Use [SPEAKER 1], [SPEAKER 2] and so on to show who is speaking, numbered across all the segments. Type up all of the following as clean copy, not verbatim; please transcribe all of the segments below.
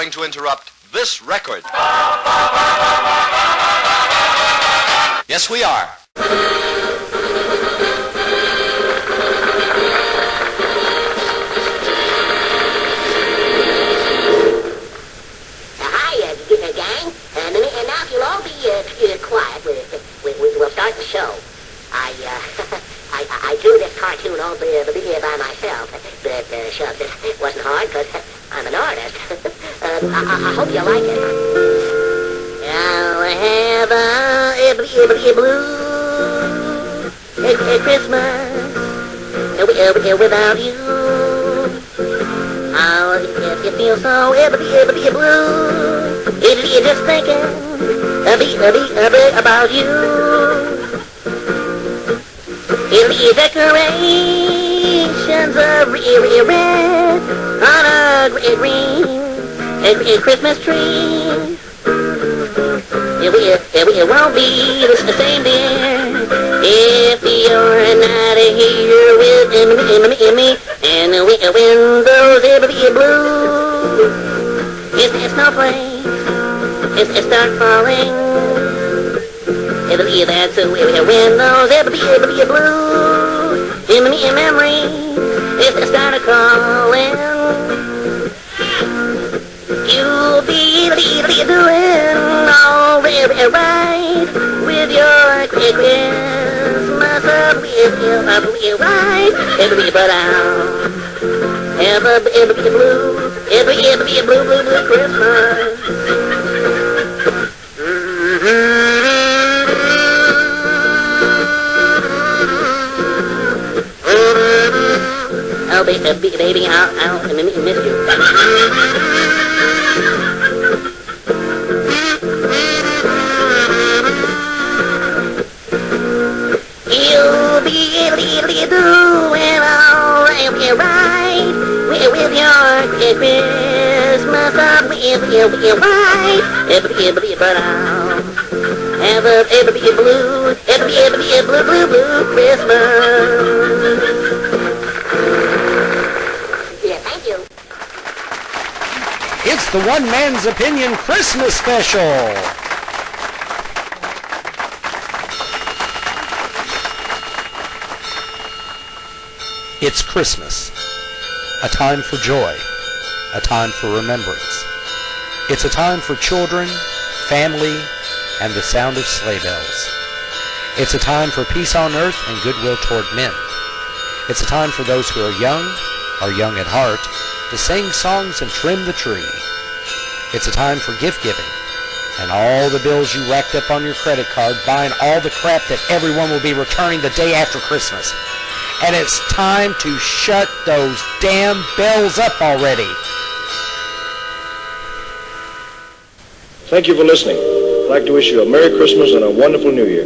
[SPEAKER 1] going to interrupt this record. Yes, we are.
[SPEAKER 2] Gang. And now if you'll all be quiet, we'll start the show. I drew this cartoon all by myself, but shucks, it wasn't hard because I'm an artist. I hope you like it. I'll have a blue Christmas without you. Oh, if you feel so blue, if you're just thinking about you. The decorations are red on a green Christmas tree. It won't be the same, dear, if you're not here with me. And when those blue, it's snowflakes, it's start falling. That's when those blue, in memory, it's start calling. You'll be doing all right with your Christmas up with you right. But I'll have a blue Christmas. Oh, baby, I'll miss you. You'll be doing all right with your Christmas up with you right. But I'll have a blue Christmas.
[SPEAKER 3] It's the One Man's Opinion Christmas Special. It's Christmas, a time for joy, a time for remembrance. It's a time for children, family, and the sound of sleigh bells. It's a time for peace on earth and goodwill toward men. It's a time for those who are young at heart, to sing songs and trim the tree. It's a time for gift giving and all the bills you racked up on your credit card buying all the crap that everyone will be returning the day after Christmas. And it's time to shut those damn bells up already.
[SPEAKER 4] Thank you for listening. I'd like to wish you a Merry Christmas and a wonderful New Year.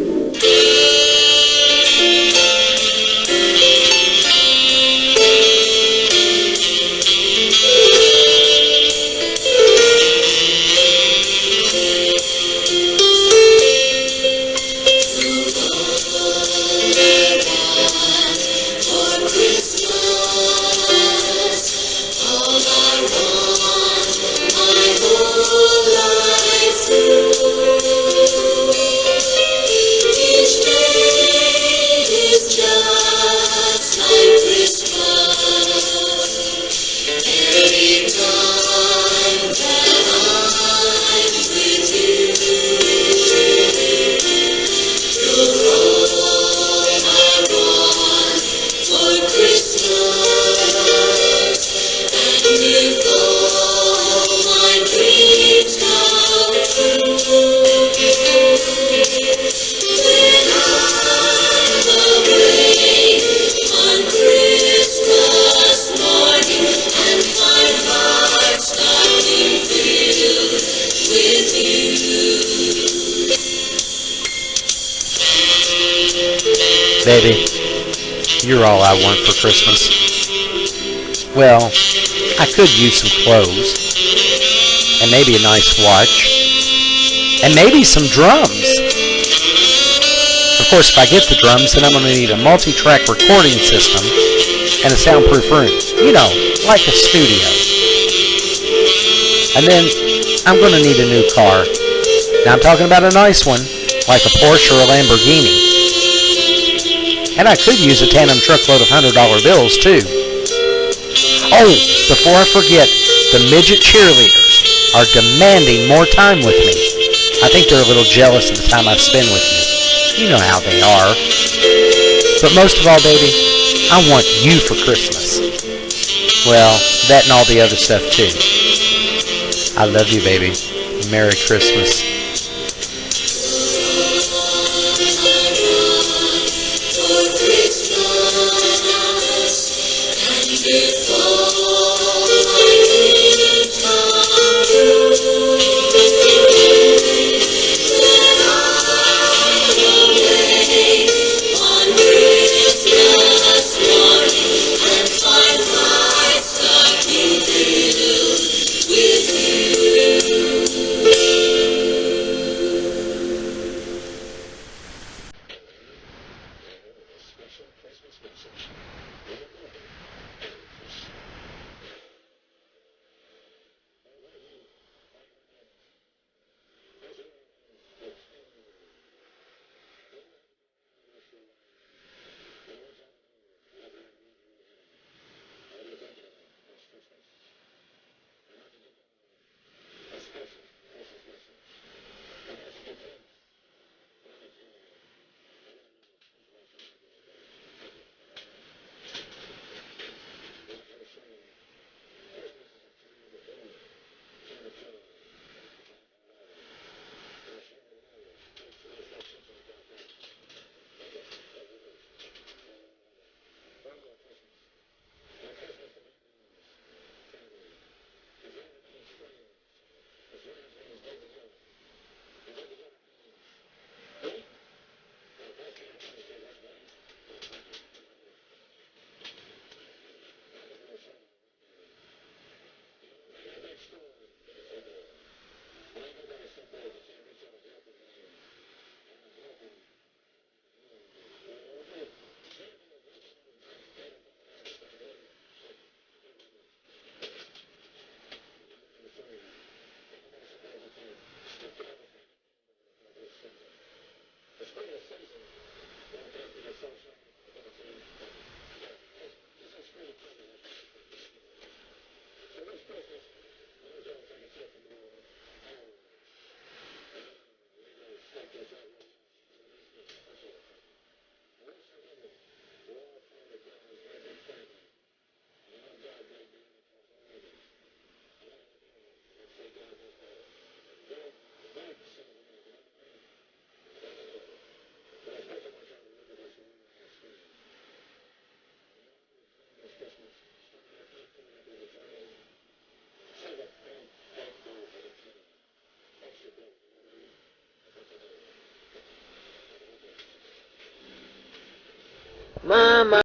[SPEAKER 3] Baby, you're all I want for Christmas. Well, I could use some clothes, and maybe a nice watch, and maybe some drums. Of course, if I get the drums, then I'm going to need a multi-track recording system and a soundproof room. You know, like a studio. And then I'm going to need a new car. Now I'm talking about a nice one, like a Porsche or a Lamborghini. And I could use a tandem truckload of $100 bills too. Oh, before I forget, the midget cheerleaders are demanding more time with me. I think they're a little jealous of the time I spend with you. You know how they are. But most of all, baby, I want you for Christmas. Well, that and all the other stuff too. I love you, baby. Merry Christmas.
[SPEAKER 2] Mama.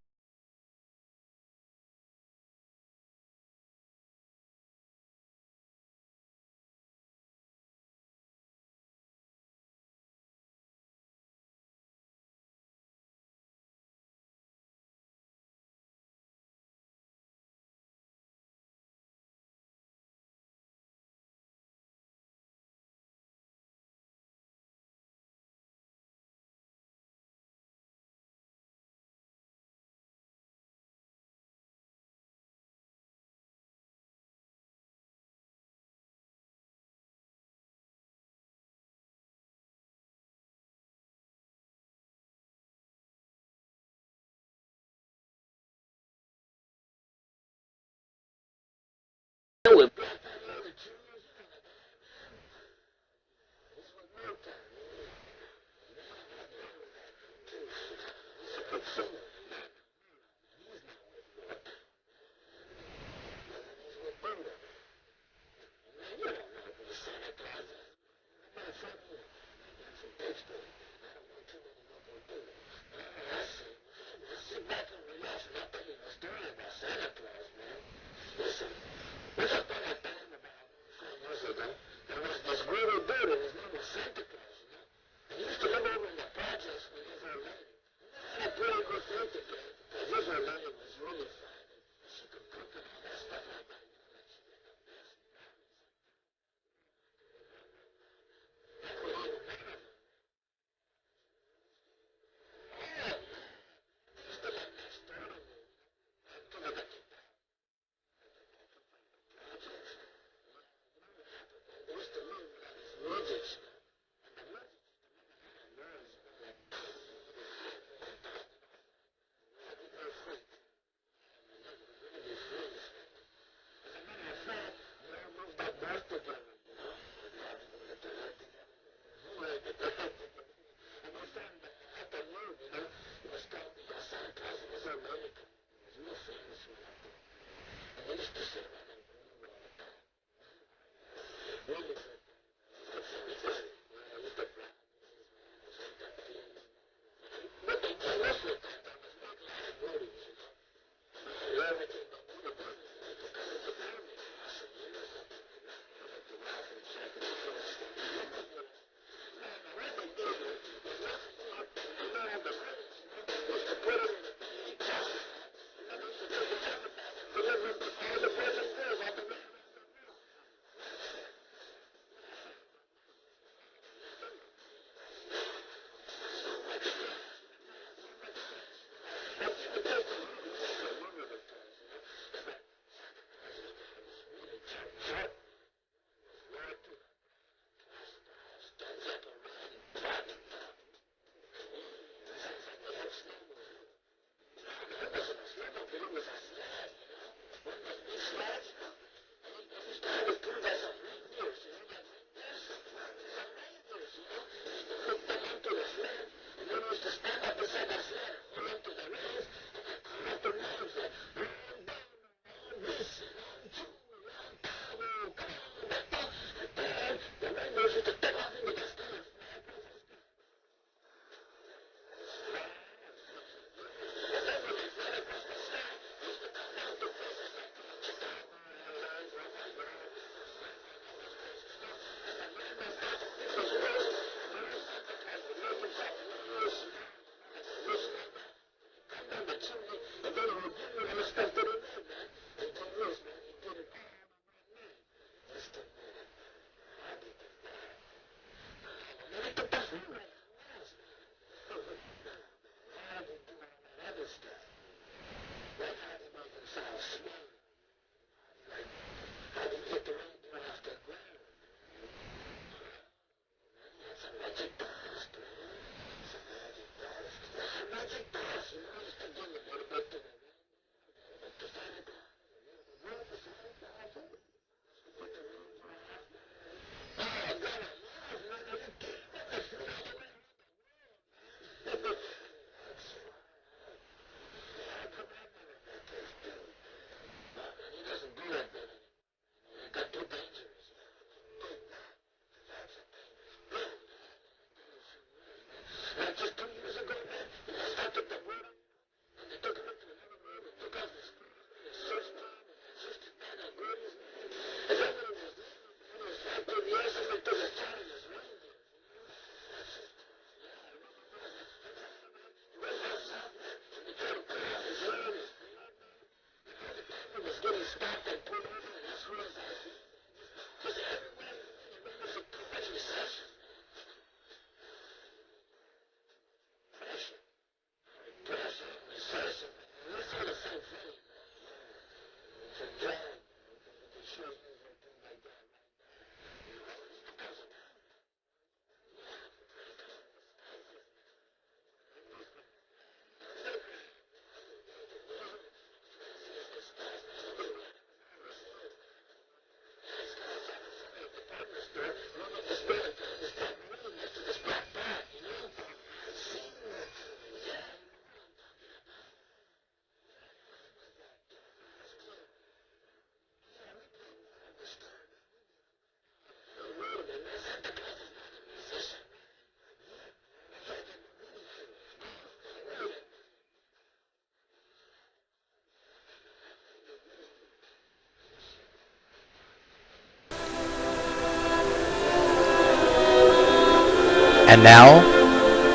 [SPEAKER 3] And now,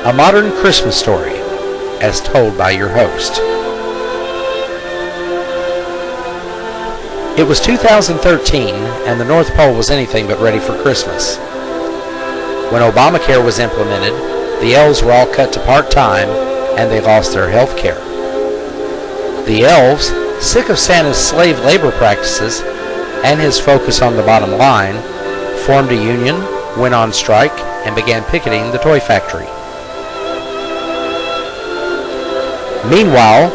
[SPEAKER 3] a modern Christmas story, as told by your host. It was 2013, and the North Pole was anything but ready for Christmas. When Obamacare was implemented, the elves were all cut to part-time, and they lost their health care. The elves, sick of Santa's slave labor practices and his focus on the bottom line, formed a union, went on strike, and began picketing the toy factory. Meanwhile,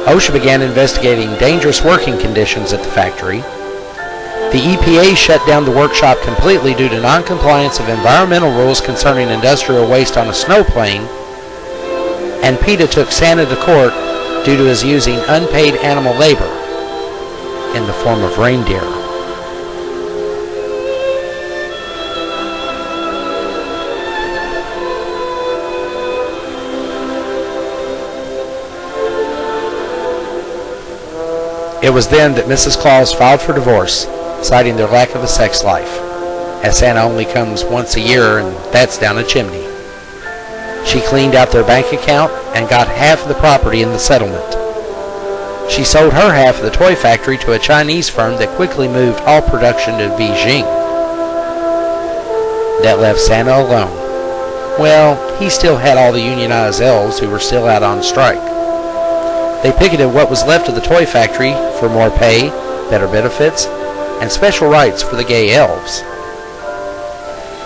[SPEAKER 3] OSHA began investigating dangerous working conditions at the factory. The EPA shut down the workshop completely due to non-compliance of environmental rules concerning industrial waste on a snowplane, and PETA took Santa to court due to his using unpaid animal labor in the form of reindeer. It was then that Mrs. Claus filed for divorce, citing their lack of a sex life, as Santa only comes once a year, and that's down a chimney. She cleaned out their bank account and got half of the property in the settlement. She sold her half of the toy factory to a Chinese firm that quickly moved all production to Beijing. That left Santa alone. Well, he still had all the unionized elves who were still out on strike. They picketed what was left of the toy factory for more pay, better benefits, and special rights for the gay elves.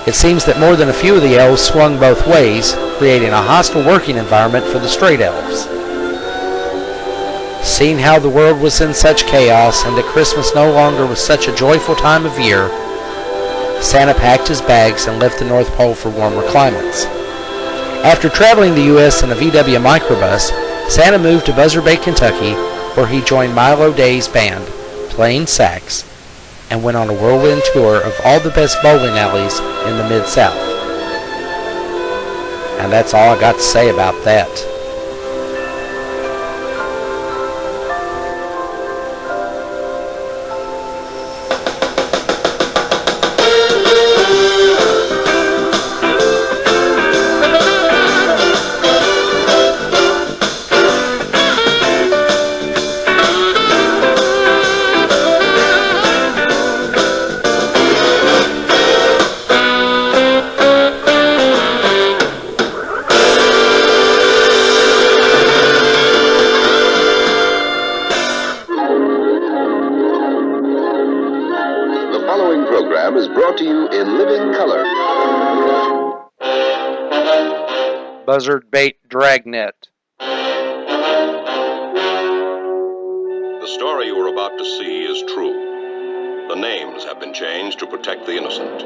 [SPEAKER 3] It seems that more than a few of the elves swung both ways, creating a hostile working environment for the straight elves. Seeing how the world was in such chaos and that Christmas no longer was such a joyful time of year, Santa packed his bags and left the North Pole for warmer climates. After traveling the U.S. in a VW microbus, Santa moved to Buzzardbait, Kentucky, where he joined Milo Day's band, playing sax, and went on a whirlwind tour of all the best bowling alleys in the Mid-South. And that's all I got to say about that.
[SPEAKER 5] Is brought to you in living color.
[SPEAKER 3] Buzzardbait Dragnet.
[SPEAKER 6] The story you are about to see is true. The names have been changed to protect the innocent.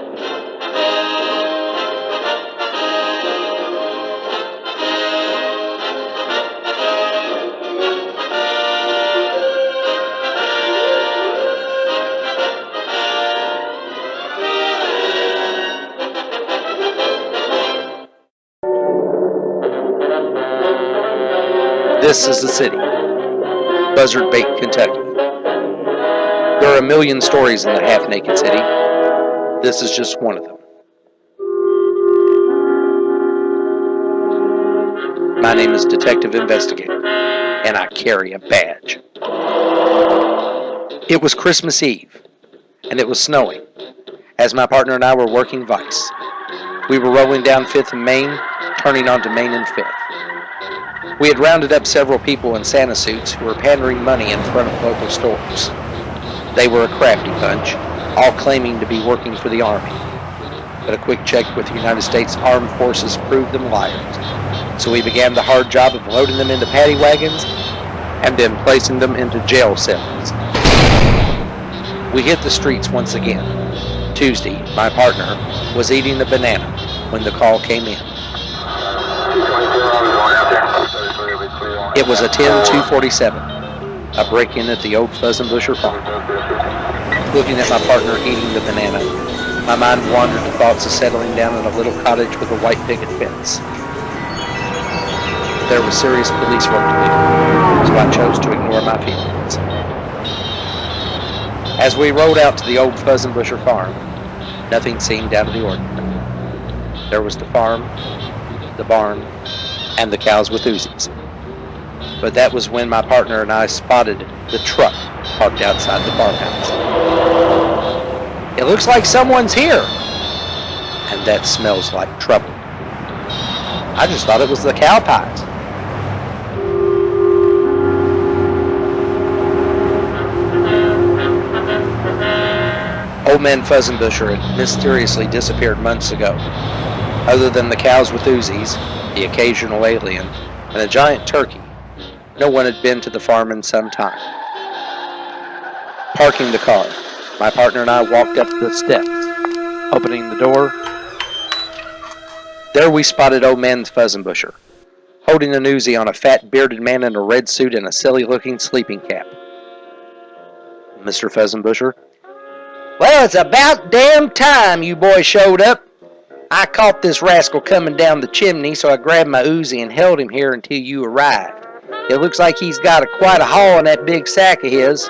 [SPEAKER 3] This is the city, Buzzardbait, Kentucky. There are a million stories in the half-naked city. This is just one of them. My name is Detective Investigator, and I carry a badge. It was Christmas Eve, and it was snowing, as my partner and I were working Vice. We were rolling down 5th and Main, turning onto Main and 5th. We had rounded up several people in Santa suits who were pandering money in front of local stores. They were a crafty bunch, all claiming to be working for the Army. But a quick check with the United States Armed Forces proved them liars. So we began the hard job of loading them into paddy wagons and then placing them into jail cells. We hit the streets once again. Tuesday, my partner was eating a banana when the call came in. It was a 10-247, a break-in at the old Buzzardbait farm. Looking at my partner eating the banana, my mind wandered to thoughts of settling down in a little cottage with a white picket fence. There was serious police work to do, so I chose to ignore my feelings. As we rode out to the old Buzzardbait farm, nothing seemed out of the ordinary. There was the farm, the barn, and the cows with Uzis. But that was when my partner and I spotted the truck parked outside the farmhouse. It looks like someone's here, and that smells like trouble. I just thought it was the cow pies. Old man Fuzzenbusher had mysteriously disappeared months ago. Other than the cows with Uzis, the occasional alien, and a giant turkey, no one had been to the farm in some time. Parking the car, my partner and I walked up the steps. Opening the door, there we spotted old man Fuzzenbusher, holding an Uzi on a fat bearded man in a red suit and a silly-looking sleeping cap. Mr. Fuzzenbusher, "Well, it's about damn time you boys showed up. I caught this rascal coming down the chimney, so I grabbed my Uzi and held him here until you arrived. It looks like he's got quite a haul in that big sack of his."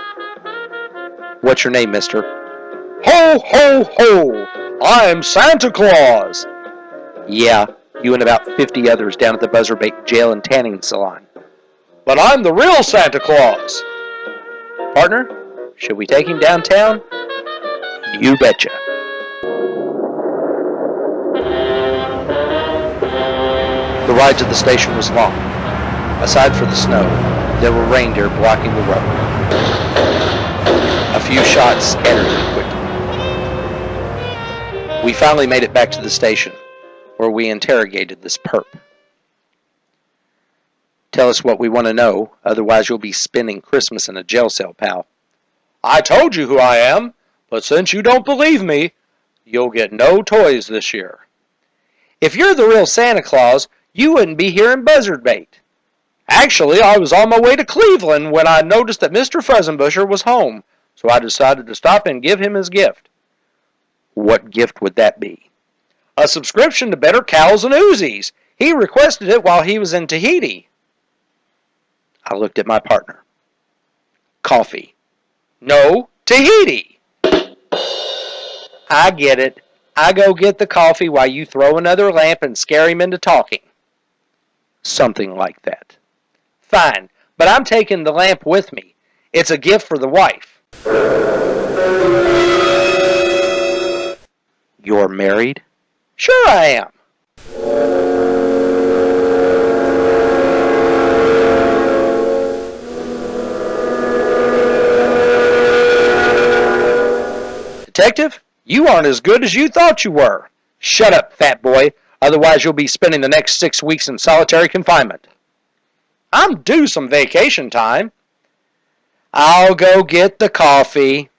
[SPEAKER 3] "What's your name, mister?" "Ho, ho, ho! I'm Santa Claus!" "Yeah, you and about 50 others down at the Buzzardbait jail and tanning salon." "But I'm the real Santa Claus!" "Partner, should we take him downtown?" "You betcha." The ride to the station was long. Aside for the snow, there were reindeer blocking the road. A few shots scattered it quickly. We finally made it back to the station, where we interrogated this perp. "Tell us what we want to know, otherwise you'll be spending Christmas in a jail cell, pal." "I told you who I am, but since you don't believe me, you'll get no toys this year." "If you're the real Santa Claus, you wouldn't be here in Buzzardbait." "Actually, I was on my way to Cleveland when I noticed that Mr. Fuzzenbusher was home, so I decided to stop and give him his gift." "What gift would that be?" "A subscription to Better Cows and Uzis. He requested it while he was in Tahiti." I looked at my partner. "Coffee." "No, Tahiti." "I get it. I go get the coffee while you throw another lamp and scare him into talking." "Something like that." "Fine, but I'm taking the lamp with me. It's a gift for the wife." "You're married?" "Sure I am." "Detective, you aren't as good as you thought you were." "Shut up, fat boy. Otherwise you'll be spending the next 6 weeks in solitary confinement." "I'm due some vacation time." "I'll go get the coffee."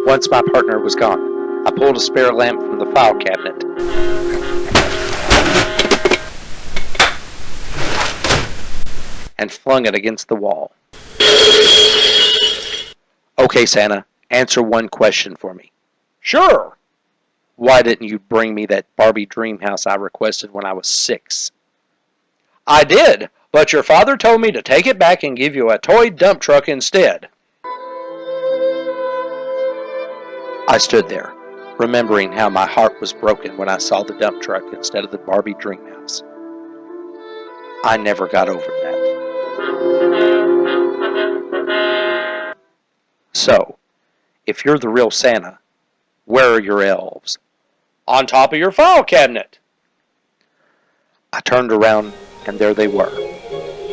[SPEAKER 3] Once my partner was gone, I pulled a spare lamp from the file cabinet and flung it against the wall. "Okay, Santa, answer one question for me." "Sure." "Why didn't you bring me that Barbie dream house I requested when I was 6? "I did, but your father told me to take it back and give you a toy dump truck instead." I stood there, remembering how my heart was broken when I saw the dump truck instead of the Barbie dream house. I never got over that. "So, if you're the real Santa, where are your elves?" "On top of your file cabinet." I turned around, and there they were.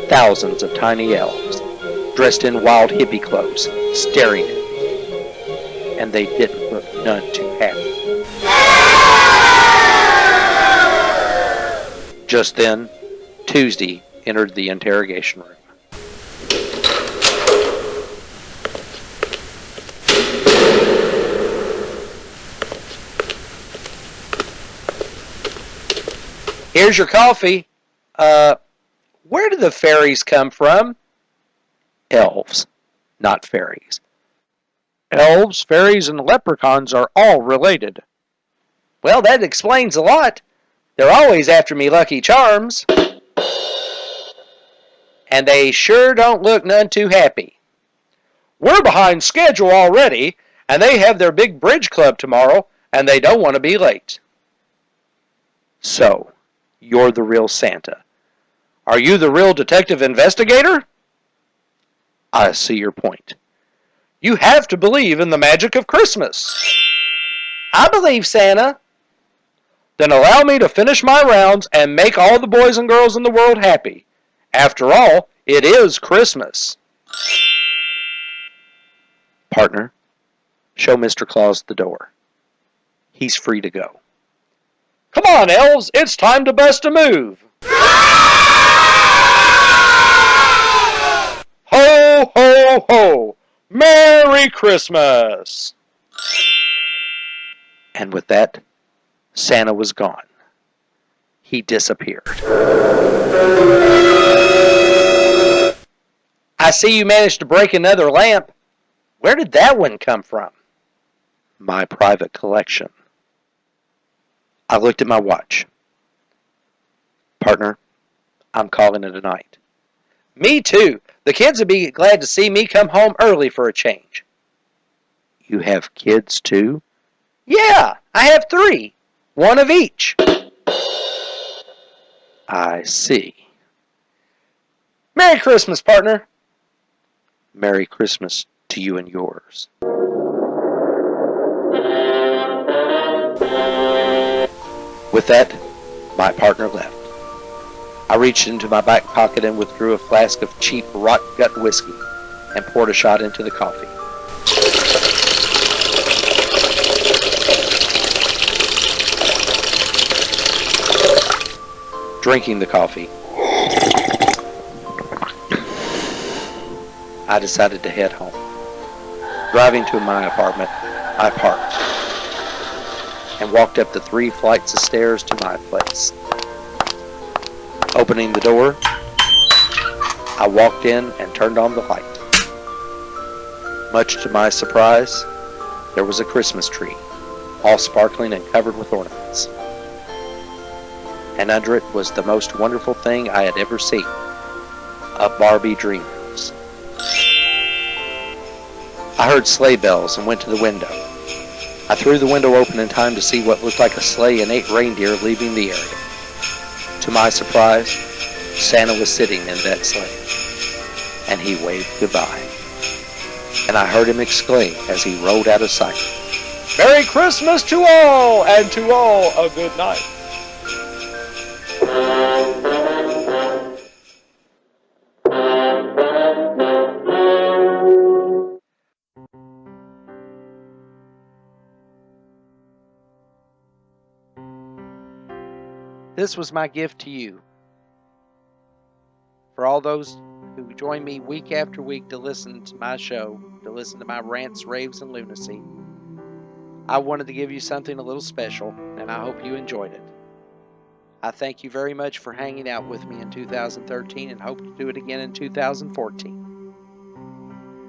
[SPEAKER 3] Thousands of tiny elves, dressed in wild hippie clothes, staring at me. And they didn't look none too happy. Just then, Tuesday entered the interrogation room. "Here's your coffee. Where do the fairies come from?" "Elves, not fairies." "Elves, fairies, and leprechauns are all related." "Well, that explains a lot. They're always after me Lucky Charms." and they sure don't look none too happy. We're behind schedule already, and they have their big bridge club tomorrow, and they don't want to be late. So, you're the real Santa. Are you the real detective investigator? I see your point. You have to believe in the magic of Christmas. I believe Santa. Then allow me to finish my rounds and make all the boys and girls in the world happy. After all, it is Christmas. Partner, show Mr. Claus the door. He's free to go. Come on, elves, it's time to bust a move. Ho, ho, ho! Merry Christmas! And with that, Santa was gone. He disappeared. I see you managed to break another lamp. Where did that one come from? My private collection. I looked at my watch. Partner, I'm calling it a night. Me too. The kids would be glad to see me come home early for a change. You have kids too? Yeah, I have 3. 1 of each. I see. Merry Christmas, partner. Merry Christmas to you and yours. With that, my partner left. I reached into my back pocket and withdrew a flask of cheap rot gut whiskey and poured a shot into the coffee. Drinking the coffee, I decided to head home. Driving to my apartment, I parked and walked up the 3 flights of stairs to my place. Opening the door, I walked in and turned on the light. Much to my surprise, there was a Christmas tree, all sparkling and covered with ornaments. And under it was the most wonderful thing I had ever seen, a Barbie dream house. I heard sleigh bells and went to the window. I threw the window open in time to see what looked like a sleigh and 8 reindeer leaving the area. To my surprise, Santa was sitting in that sleigh, and he waved goodbye. And I heard him exclaim as he rode out of sight, "Merry Christmas to all, and to all a good night." This was my gift to you. For all those who join me week after week to listen to my show, to listen to my rants, raves, and lunacy, I wanted to give you something a little special, and I hope you enjoyed it. I thank you very much for hanging out with me in 2013 and hope to do it again in 2014.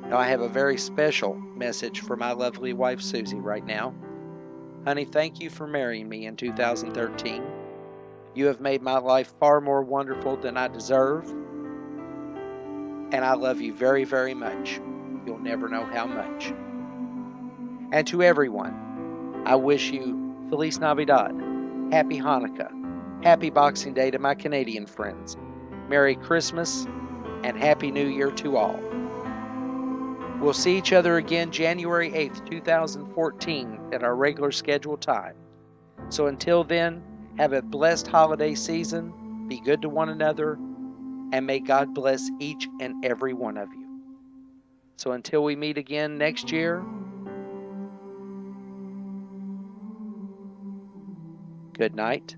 [SPEAKER 3] Now, I have a very special message for my lovely wife, Susie, right now. Honey, thank you for marrying me in 2013. You have made my life far more wonderful than I deserve, and I love you very, very much. You'll never know how much. And to everyone, I wish you Feliz Navidad, Happy Hanukkah, Happy Boxing Day to my Canadian friends, Merry Christmas, and Happy New Year to all. We'll see each other again January 8th, 2014 at our regular scheduled time. So until then, have a blessed holiday season, be good to one another, and may God bless each and every one of you. So until we meet again next year, good night,